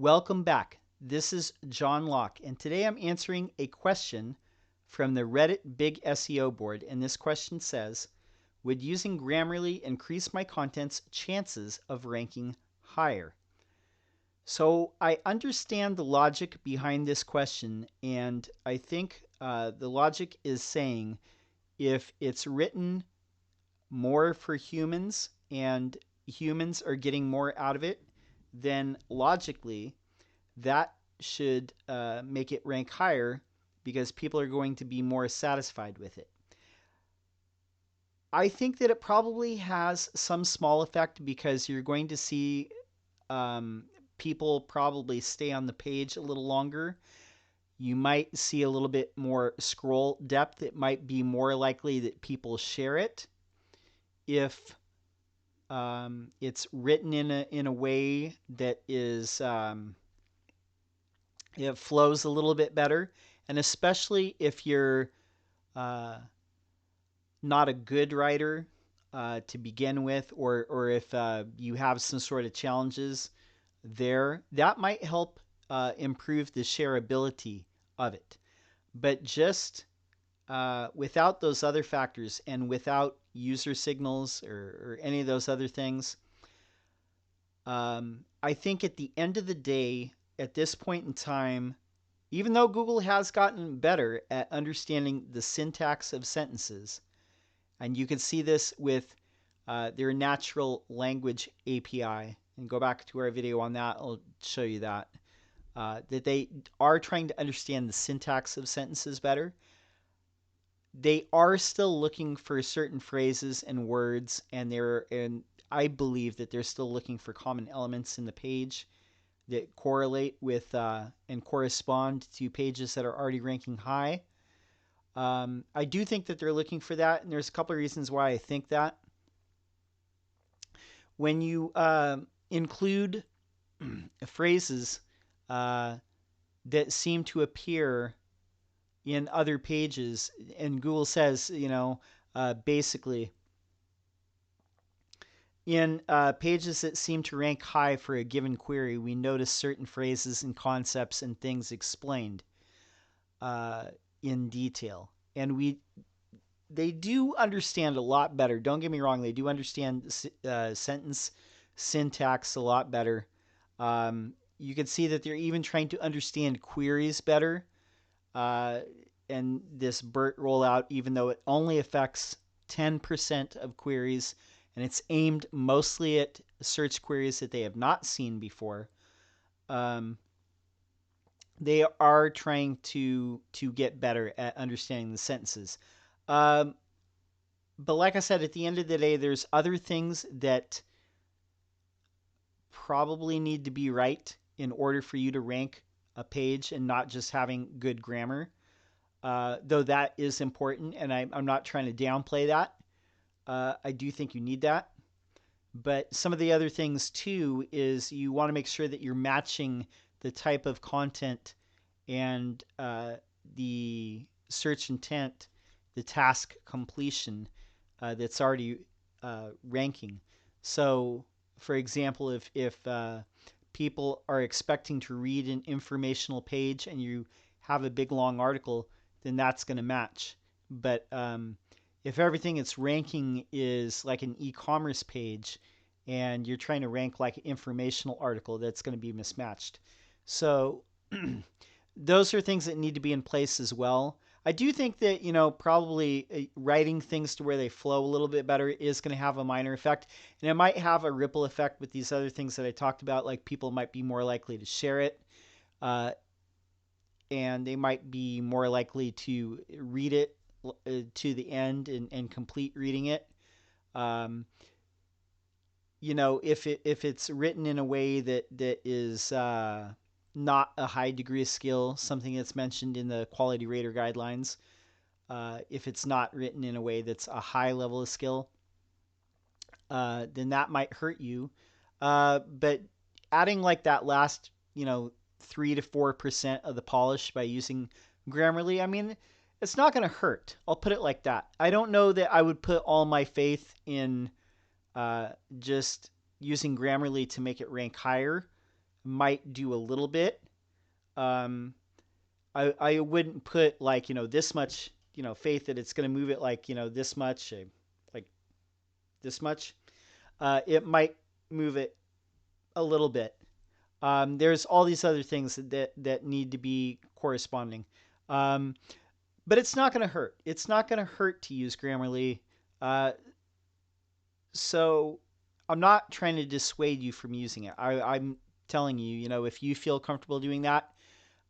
Welcome back. This is John Locke, and today I'm answering a question from the Reddit Big SEO board. And this question says, would using Grammarly increase my content's chances of ranking higher? So I understand the logic behind this question, and I think the logic is saying if it's written more for humans and humans are getting more out of it, then logically that should make it rank higher because people are going to be more satisfied with it. I think that it probably has some small effect because you're going to see people probably stay on the page a little longer. You might see a little bit more scroll depth. It might be more likely that people share it if it's written in a way that is it flows a little bit better, and especially if you're not a good writer to begin with, or if you have some sort of challenges there, that might help improve the shareability of it. But just without those other factors and without user signals or any of those other things, I think at the end of the day, at this point in time, even though Google has gotten better at understanding the syntax of sentences, and you can see this with their natural language API, and go back to our video on that, I'll show you that, that they are trying to understand the syntax of sentences better. They are still looking for certain phrases and words, and I believe that they're still looking for common elements in the page that correlate with and correspond to pages that are already ranking high. I do think that they're looking for that, and there's a couple of reasons why I think that. When you include phrases that seem to appear in other pages, and Google says, basically, in pages that seem to rank high for a given query, we notice certain phrases and concepts and things explained in detail. And they do understand a lot better. Don't get me wrong, they do understand sentence syntax a lot better. You can see that they're even trying to understand queries better. And this BERT rollout, even though it only affects 10% of queries, and it's aimed mostly at search queries that they have not seen before, they are trying to get better at understanding the sentences. But like I said, at the end of the day, there's other things that probably need to be right in order for you to rank a page and not just having good grammar. Though that is important, and I'm not trying to downplay that. I do think you need that. But some of the other things too is you want to make sure that you're matching the type of content and the search intent, the task completion that's already ranking. So, for example, if people are expecting to read an informational page and you have a big long article, then that's going to match. But if everything it's ranking is like an e-commerce page and you're trying to rank like an informational article, that's going to be mismatched. So those are things that need to be in place as well. I do think that, probably writing things to where they flow a little bit better is going to have a minor effect. And it might have a ripple effect with these other things that I talked about, like people might be more likely to share it. And they might be more likely to read it to the end and complete reading it. If it's written in a way that is not a high degree of skill, something that's mentioned in the quality rater guidelines, if it's not written in a way that's a high level of skill, then that might hurt you. But adding like that last, 3 to 4% of the polish by using Grammarly, I mean, it's not going to hurt. I'll put it like that. I don't know that I would put all my faith in just using Grammarly to make it rank higher. might do a little bit. Um, I wouldn't put like, this much, faith that it's going to move it like, this much, like this much. It might move it a little bit. There's all these other things that need to be corresponding. Um, but it's not going to hurt. It's not going to hurt to use Grammarly. Uh, so I'm not trying to dissuade you from using it. I'm telling you, if you feel comfortable doing that,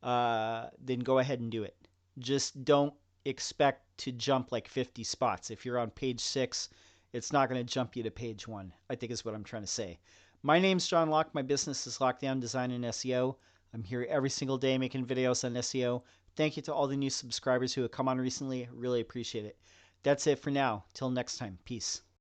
then go ahead and do it. Just don't expect to jump like 50 spots. If you're on page 6, it's not going to jump you to page 1, I think is what I'm trying to say. My name's John Locke. My business is Lockdown Design and SEO. I'm here every single day making videos on SEO. Thank you to all the new subscribers who have come on recently. Really appreciate it. That's it for now. Till next time. Peace.